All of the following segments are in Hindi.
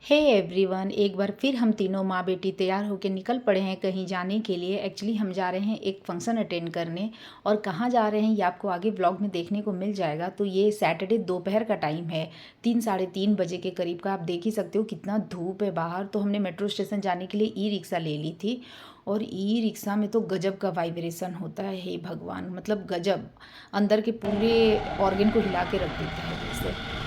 हे एवरीवन, एक बार फिर हम तीनों माँ बेटी तैयार होकर निकल पड़े हैं कहीं जाने के लिए। एक्चुअली हम जा रहे हैं एक फंक्शन अटेंड करने, और कहाँ जा रहे हैं ये आपको आगे व्लॉग में देखने को मिल जाएगा। तो ये सैटरडे दोपहर का टाइम है, 3 साढ़े 3 बजे के करीब का। आप देख ही सकते हो कितना धूप है बाहर। तो हमने मेट्रो स्टेशन जाने के लिए ई रिक्शा ले ली थी, और ई रिक्शा में तो गजब का वाइब्रेशन होता है। हे भगवान, मतलब गजब, अंदर के पूरे ऑर्गन को हिला के रख देता है जैसे।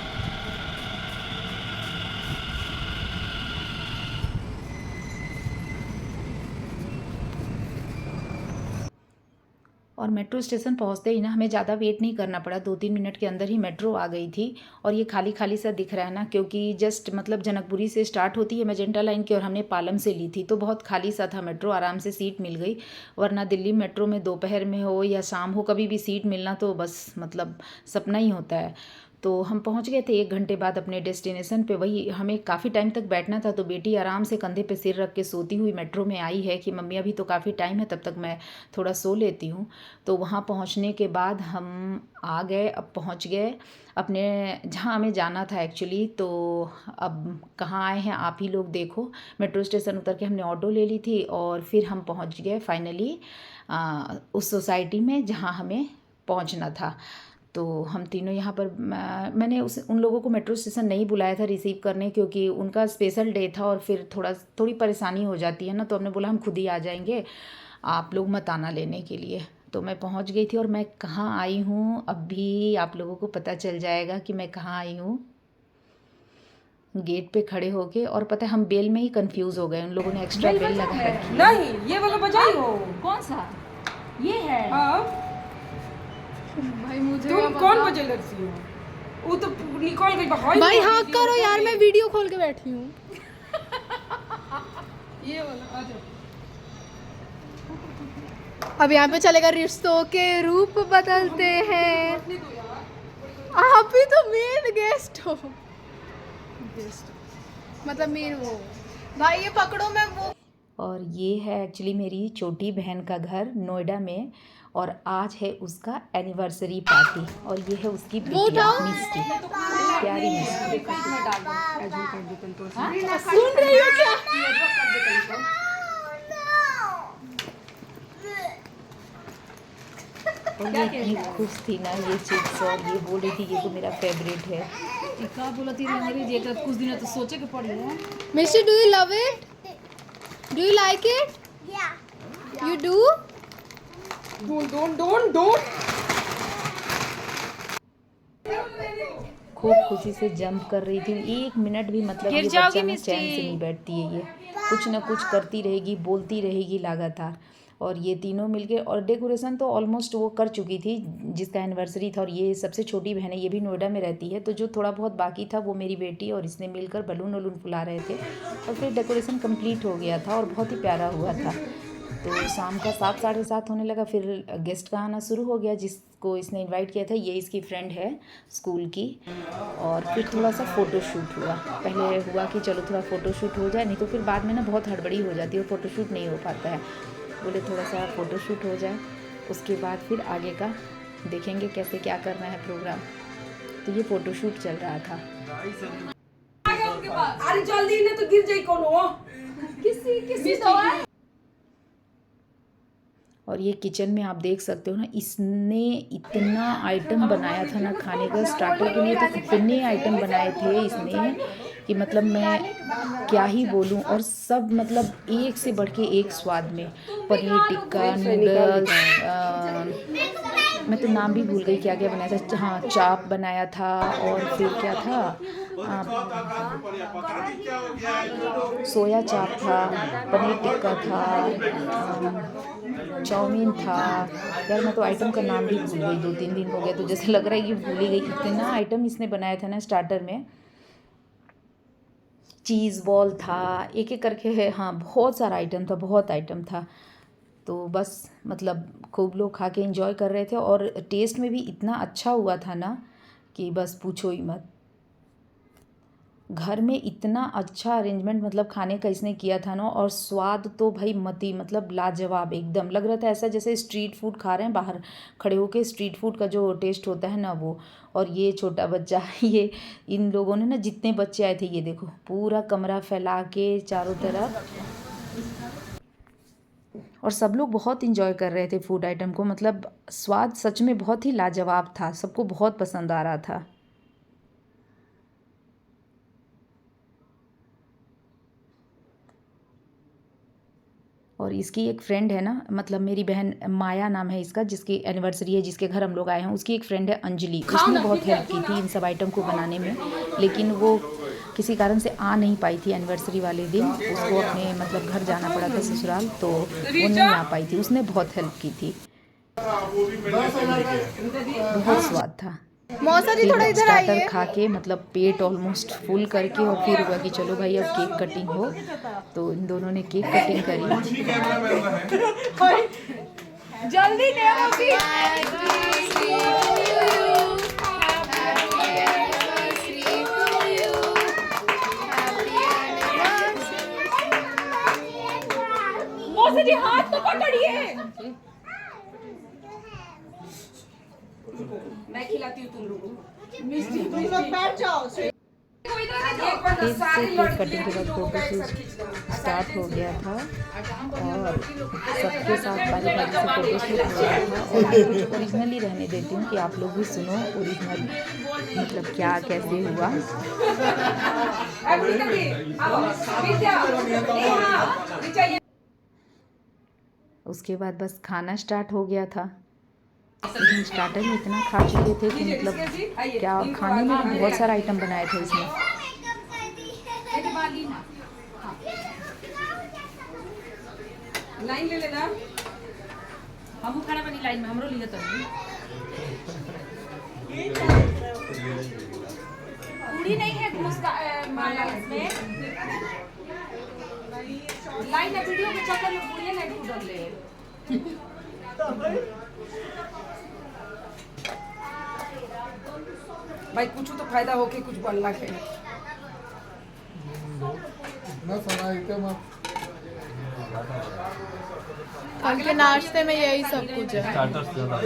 और मेट्रो स्टेशन पहुंचते ही ना हमें ज़्यादा वेट नहीं करना पड़ा, 2-3 मिनट के अंदर ही मेट्रो आ गई थी। और ये खाली खाली सा दिख रहा है ना, क्योंकि जस्ट मतलब जनकपुरी से स्टार्ट होती है मैजेंटा लाइन की, और हमने पालम से ली थी, तो बहुत खाली सा था मेट्रो, आराम से सीट मिल गई। वरना दिल्ली मेट्रो में दोपहर में हो या शाम हो, कभी भी सीट मिलना तो बस मतलब सपना ही होता है। तो हम पहुंच गए थे 1 घंटे बाद अपने डेस्टिनेशन पे। वही हमें काफ़ी टाइम तक बैठना था, तो बेटी आराम से कंधे पे सिर रख के सोती हुई मेट्रो में आई है कि मम्मी अभी तो काफ़ी टाइम है, तब तक मैं थोड़ा सो लेती हूँ। तो वहाँ पहुँचने के बाद हम आ गए, अब पहुँच गए अपने जहाँ हमें जाना था एक्चुअली। तो अब कहाँ आए हैं आप ही लोग देखो। मेट्रो स्टेशन उतर के हमने ऑटो ले ली थी, और फिर हम पहुँच गए फाइनली उस सोसाइटी में जहाँ हमें पहुँचना था। तो हम तीनों यहाँ पर मैंने उन लोगों को मेट्रो स्टेशन नहीं बुलाया था रिसीव करने, क्योंकि उनका स्पेशल डे था और फिर थोड़ी परेशानी हो जाती है ना। तो हमने बोला हम खुद ही आ जाएंगे, आप लोग मत आना लेने के लिए। तो मैं पहुँच गई थी, और मैं कहाँ आई हूँ अभी आप लोगों को पता चल जाएगा कि मैं कहाँ आई हूँ। गेट पे खड़े होके, और पता है हम बेल में ही कंफ्यूज हो गए, उन लोगों ने एक्स्ट्रा बेल लगा रखी है। नहीं, ये वाला बजाई हो। कौन सा? ये है। हाँ, भाई मुझे तुम कौन बजे लड़ती हो? वो तो निकल गई भाई। भाई हाँ करो यार, मैं वीडियो खोल के बैठी हूँ। ये वाला आ जाओ। अब यहाँ पे चलेगा रिश्तों के रूप बदलते हैं। बैठने दो यार। आप ही तो मेन गेस्ट हो। गेस्ट मतलब मेन वो। भाई ये पकड़ो, मैं वो। और ये है एक्चुअली मेरी छोटी बहन का घर नोएडा में, और आज है उसका एनिवर्सरी पार्टी, और ये है उसकी बिटिया मिस्टी, प्यारी मिस्टी। सुन रही हो क्या? और ये इतनी खुश थी ना ये चिप्स, और ये बोल रही थी ये तो मेरा फेवरेट है। का बोला थी अंग्रेजी जे का कुछ दिन तो सोचे के पड़ी है। Mister, do you love it? Do you like it? You do? Don't खूब खुशी से जंप कर रही थी, 1 मिनट भी मतलब ये बच्चा ना चैन से नहीं बैठती है। ये कुछ ना कुछ करती रहेगी, बोलती रहेगी लगातार। और ये तीनों मिलके, और डेकोरेशन तो ऑलमोस्ट वो कर चुकी थी जिसका एनिवर्सरी था। और ये सबसे छोटी बहन है, ये भी नोएडा में रहती है, तो जो थोड़ा बहुत बाकी था वो मेरी बेटी और इसने मिलकर बलून वलून फुला रहे थे, और फिर डेकोरेशन कंप्लीट हो गया था और बहुत ही प्यारा हुआ था। तो शाम का 7 साढ़े 7 होने लगा, फिर गेस्ट का आना शुरू हो गया जिसको इसने इनवाइट किया था। ये इसकी फ्रेंड है स्कूल की। और फिर थोड़ा सा फ़ोटो शूट हुआ। पहले हुआ कि चलो थोड़ा फ़ोटो शूट हो जाए, नहीं तो फिर बाद में ना बहुत हड़बड़ी हो जाती है और फ़ोटो शूट नहीं हो पाता है। बोले थोड़ा सा फ़ोटो शूट हो जाए, उसके बाद फिर आगे का देखेंगे कैसे क्या करना है प्रोग्राम। तो ये फ़ोटो शूट चल रहा था। अरे जल्दी ने तो गिर जाई कोनो। किसी तो है। और ये किचन में आप देख सकते हो ना, इसने इतना आइटम बनाया था ना खाने का। स्टार्टर के लिए तो इतने आइटम बनाए थे इसने कि मतलब मैं क्या ही बोलूं। और सब मतलब एक से बढ़ के एक स्वाद में। पनीर टिक्का, नूडल्स, मैं तो नाम भी भूल गई क्या क्या बनाया था। हाँ, चाप बनाया था, और फिर क्या था, सोया चाप था, पनीर टिक्का था, चाउमीन था। यार मैं तो आइटम का नाम भी भूल गई, 2-3 दिन हो गया तो जैसे लग रहा है कि भूल ही गई। इतना आइटम इसने बनाया था ना स्टार्टर में। चीज़ बॉल था, एक एक करके है। हाँ, बहुत सारा आइटम था, बहुत आइटम था। तो बस मतलब खूब लोग खा के एंजॉय कर रहे थे, और टेस्ट में भी इतना अच्छा हुआ था ना कि बस पूछो ही मत। घर में इतना अच्छा अरेंजमेंट मतलब खाने का इसने किया था ना, और स्वाद तो भाई मती मतलब लाजवाब एकदम। लग रहा था ऐसा जैसे स्ट्रीट फूड खा रहे हैं बाहर खड़े होके, स्ट्रीट फूड का जो टेस्ट होता है ना वो। और ये छोटा बच्चा ये इन लोगों ने ना जितने बच्चे आए थे ये देखो पूरा कमरा फैला के चारों तरफ, और सब लोग बहुत इंजॉय कर रहे थे फूड आइटम को। मतलब स्वाद सच में बहुत ही लाजवाब था, सबको बहुत पसंद आ रहा था। और इसकी एक फ्रेंड है ना, मतलब मेरी बहन माया नाम है इसका, जिसकी एनिवर्सरी है, जिसके घर हम लोग आए हैं, उसकी एक फ्रेंड है अंजलि। उसने बहुत हेल्प की थी इन सब आइटम को बनाने में, लेकिन वो किसी कारण से आ नहीं पाई थी एनिवर्सरी वाले दिन। उसको अपने मतलब घर जाना पड़ा था ससुराल, तो वो नहीं आ पाई थी। उसने बहुत हेल्प की थी। बहुत स्वाद था। मौसा जी थोड़ा इधर स्टार्टर आइए। खा के मतलब पेट ऑलमोस्ट फुल करके, और फिर हुआ कि चलो भाई अब केक कटिंग हो, तो इन दोनों ने केक कटिंग करी। जल्दी दे मौसी जी, हाथ तो पकड़िए। मैं खिलाती हूँ तुम लोगों को मिष्टी। तुम लोग बैठ जाओ। फिर से केक कटिंग के बाद फोटोशूट स्टार्ट हो गया था, और सबके साथ बारी बारी से फोटोशूट हो रहा था। और मैं कुछ ओरिजिनली रहने देती हूँ कि आप लोग भी सुनो ओरिजिनल मतलब क्या कैसे हुआ। उसके बाद बस खाना स्टार्ट हो गया था। लेकिन स्टार्टर में इतना खा चुके थे कि मतलब क्या खाने में बहुत सारा आइटम बनाए थे इसमें। लाइन ले लेना, हम खड़ा बनी लाइन में, हमरो लिए तो पूरी नहीं है उसका माला इसमें लाइन है। वीडियो के चक्कर में पूरी नहीं उधर ले। भाई कुछ तो फायदा हो के कुछ बनला के ना सारा आइटम आप कल के नाश्ते में यही सब कुछ है। स्टार्टर्स ज्यादा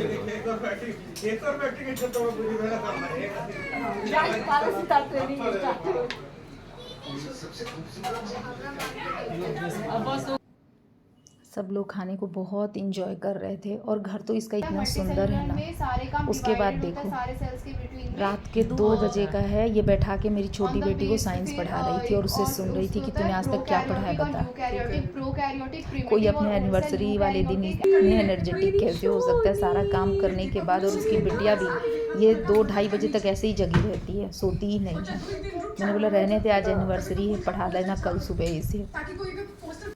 सब लोग खाने को बहुत इंजॉय कर रहे थे, और घर तो इसका इतना सुंदर है ना। उसके बाद देखो रात के 2 बजे का है, ये बैठा के मेरी छोटी बेटी को साइंस पढ़ा रही थी, और उससे सुन रही थी कि तूने आज तक क्या पढ़ा है बता। कोई अपने एनिवर्सरी वाले दिन इतने एनर्जेटिक कैसे हो सकता है सारा काम करने के बाद। और उसकी बिटिया भी ये 2-2:30 बजे तक ऐसे ही जगी रहती है, सोती ही नहीं है। मैंने बोला रहने थे, आज एनिवर्सरी है, पढ़ा लेना कल सुबह इसे।